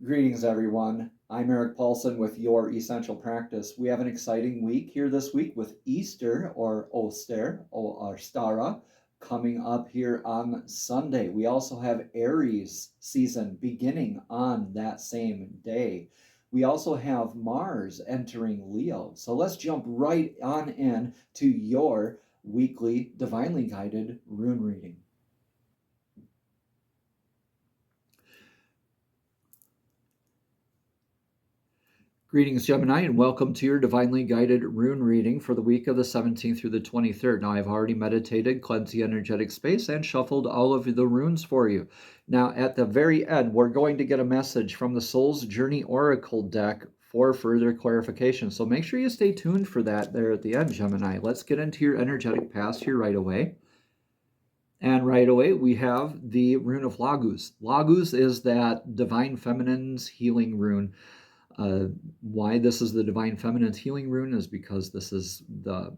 Greetings, everyone. I'm Eric Paulson with Your Essential Practice. We have an exciting week here this week with Easter or Ostara or Ostara coming up here on Sunday. We also have Aries season beginning on that same day. We also have Mars entering Leo. So let's jump right on in to your weekly divinely guided rune reading. Greetings, Gemini, and welcome to your divinely guided rune reading for the week of the 17th through the 23rd. Now, I've already meditated, cleansed the energetic space, and shuffled all of the runes for you. Now, at the very end, we're going to get a message from the Soul's Journey Oracle deck for further clarification. So make sure you stay tuned for that there at the end, Gemini. Let's get into your energetic past here right away. And right away, we have the rune of Lagus. Lagus is that divine feminine's healing rune. Why this is the divine feminine's healing rune is because this is the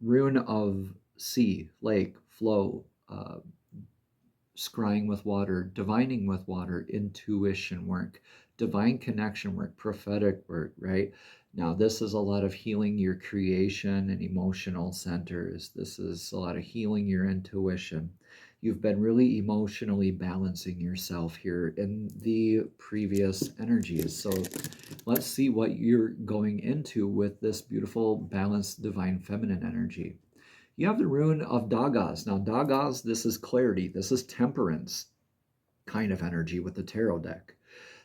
rune of sea, lake, flow, scrying with water, divining with water, intuition work, divine connection work, prophetic work, right? Now, this is a lot of healing your creation and emotional centers. This is a lot of healing your intuition. You've been really emotionally balancing yourself here in the previous energies. So let's see what you're going into with this beautiful, balanced, divine feminine energy. You have the rune of Dagas. Now, Dagas, this is clarity. This is temperance kind of energy with the tarot deck.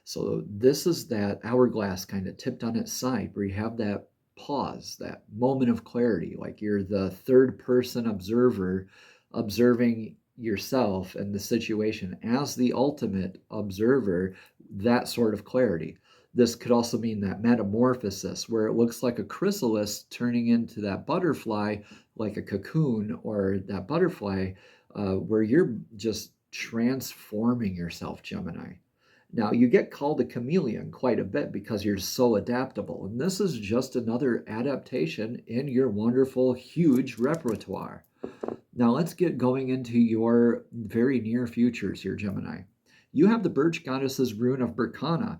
So this is that hourglass kind of tipped on its side where you have that pause, that moment of clarity, like you're the third person observer observing yourself and the situation as the ultimate observer, that sort of clarity. This could also mean that metamorphosis, where it looks like a chrysalis turning into that butterfly, like a cocoon, or that butterfly, where you're just transforming yourself, Gemini. Now, you get called a chameleon quite a bit because you're so adaptable. And this is just another adaptation in your wonderful, huge repertoire. Now, let's get going into your very near futures here, Gemini. You have the Birch Goddess's rune of Berkana.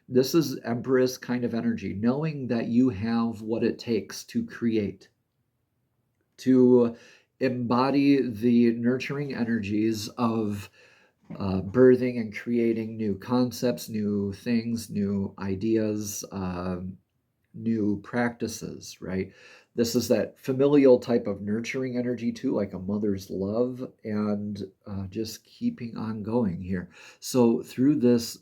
This is Empress kind of energy, knowing that you have what it takes to create, to embody the nurturing energies of birthing and creating new concepts, new things, new ideas, new practices, right? This is that familial type of nurturing energy too, like a mother's love, and just keeping on going here. So through this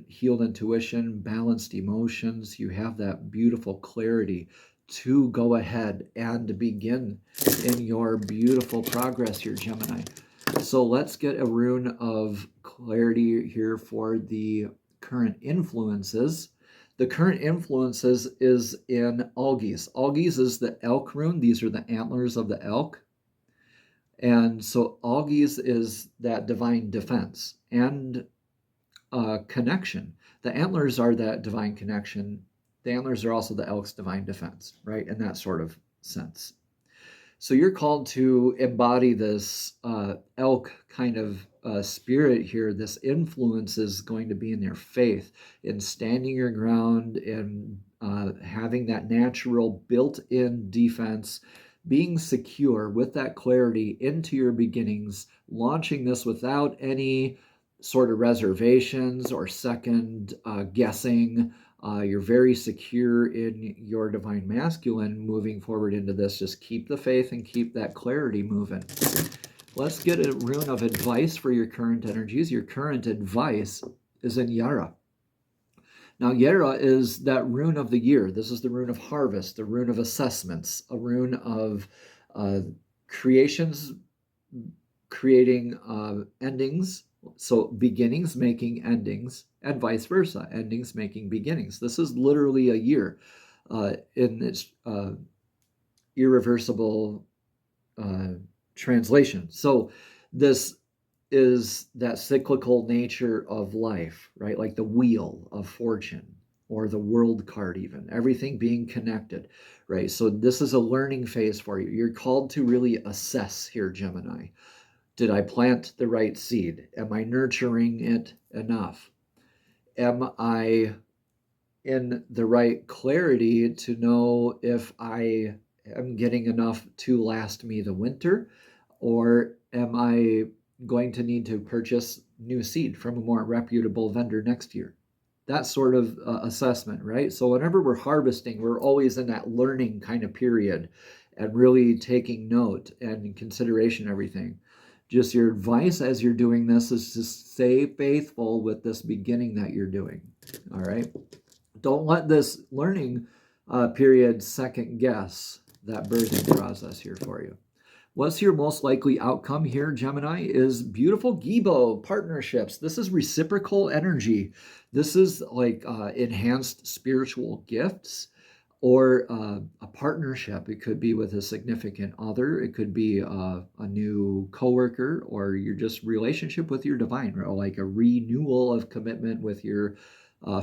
healed intuition, balanced emotions, you have that beautiful clarity to go ahead and begin in your beautiful progress here, Gemini. So let's get a rune of clarity here for the current influences. The current influences is in Algiz. Algiz is the elk rune. These are the antlers of the elk. And so Algiz is that divine defense and connection. The antlers are that divine connection. The antlers are also the elk's divine defense, right? In that sort of sense. So you're called to embody this elk kind of spirit here. This influence is going to be in their faith, in standing your ground, in having that natural built-in defense, being secure with that clarity into your beginnings, launching this without any sort of reservations or second guessing. You're very secure in your divine masculine moving forward into this. Just keep the faith and keep that clarity moving. Let's get a rune of advice for your current energies. Your current advice is in Yara. Now, Yara is that rune of the year. This is the rune of harvest, the rune of assessments, a rune of creations, creating endings. So beginnings making endings, and vice versa, endings making beginnings. This is literally a year in its irreversible translation. So this is that cyclical nature of life, right? Like the wheel of fortune or the world card even, everything being connected, right? So this is a learning phase for you. You're called to really assess here, Gemini. Did I plant the right seed? Am I nurturing it enough? Am I in the right clarity to know if I am getting enough to last me the winter, or am I going to need to purchase new seed from a more reputable vendor next year? That sort of assessment, right? So whenever we're harvesting, we're always in that learning kind of period and really taking note and in consideration everything. Just your advice as you're doing this is to stay faithful with this beginning that you're doing. All right. Don't let this learning period second guess that birthing process here for you. What's your most likely outcome here, Gemini, is beautiful Gibo partnerships. This is reciprocal energy. This is like enhanced spiritual gifts or a partnership. It could be with a significant other. It could be a new coworker, or your just relationship with your divine, or like a renewal of commitment with your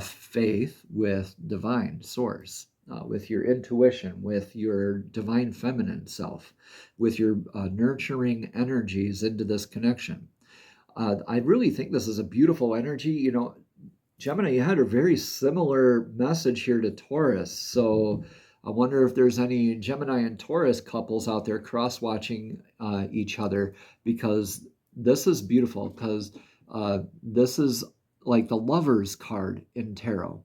faith with divine source. With your intuition, with your divine feminine self, with your nurturing energies into this connection. I really think this is a beautiful energy. You know, Gemini, you had a very similar message here to Taurus. So I wonder if there's any Gemini and Taurus couples out there cross-watching each other, because this is beautiful, because this is like the Lover's card in tarot.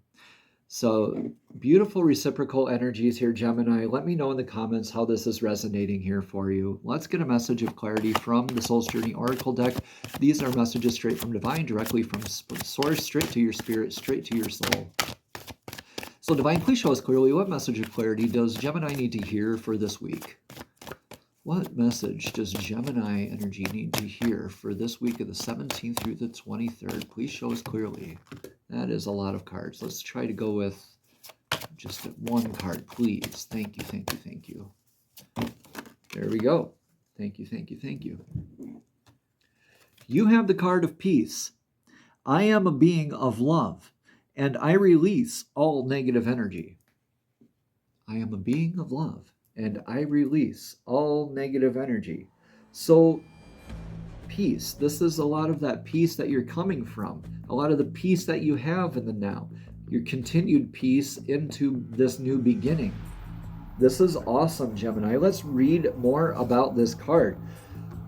So beautiful reciprocal energies here, Gemini. Let me know in the comments how this is resonating here for you. Let's get a message of clarity from the Soul's Journey Oracle deck. These are messages straight from divine, directly from source, straight to your spirit, straight to your soul. So divine, please show us clearly, what message of clarity does Gemini need to hear for this week? What message does Gemini energy need to hear for this week of the 17th through the 23rd? Please show us clearly. That is a lot of cards. Let's try to go with just one card, please. Thank you, thank you, thank you. There we go. Thank you, thank you, thank you. You have the card of peace. I am a being of love, and I release all negative energy. I am a being of love, and I release all negative energy. So peace, this is a lot of that peace that you're coming from, a lot of the peace that you have in the now, your continued peace into this new beginning. This is awesome, Gemini. Let's read more about this card.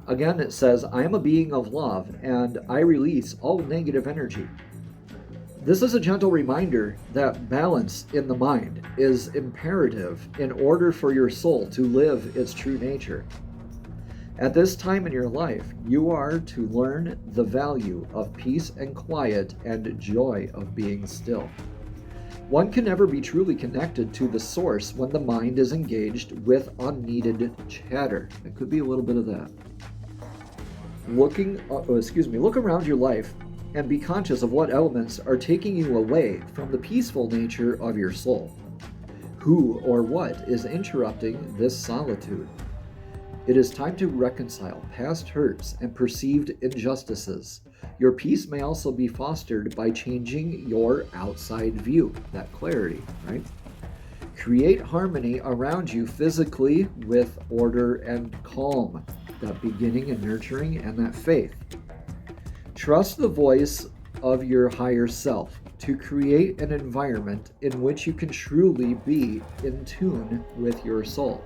Again, it says, I am a being of love, and I release all negative energy. This is a gentle reminder that balance in the mind is imperative in order for your soul to live its true nature. At this time in your life, you are to learn the value of peace and quiet and joy of being still. One can never be truly connected to the source when the mind is engaged with unneeded chatter. It could be a little bit of that. Look around your life and be conscious of what elements are taking you away from the peaceful nature of your soul. Who or what is interrupting this solitude? It is time to reconcile past hurts and perceived injustices. Your peace may also be fostered by changing your outside view, that clarity, right? Create harmony around you physically with order and calm, that beginning and nurturing and that faith. Trust the voice of your higher self to create an environment in which you can truly be in tune with your soul.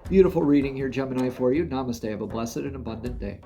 Beautiful reading here, Gemini, for you. Namaste. Have a blessed and abundant day.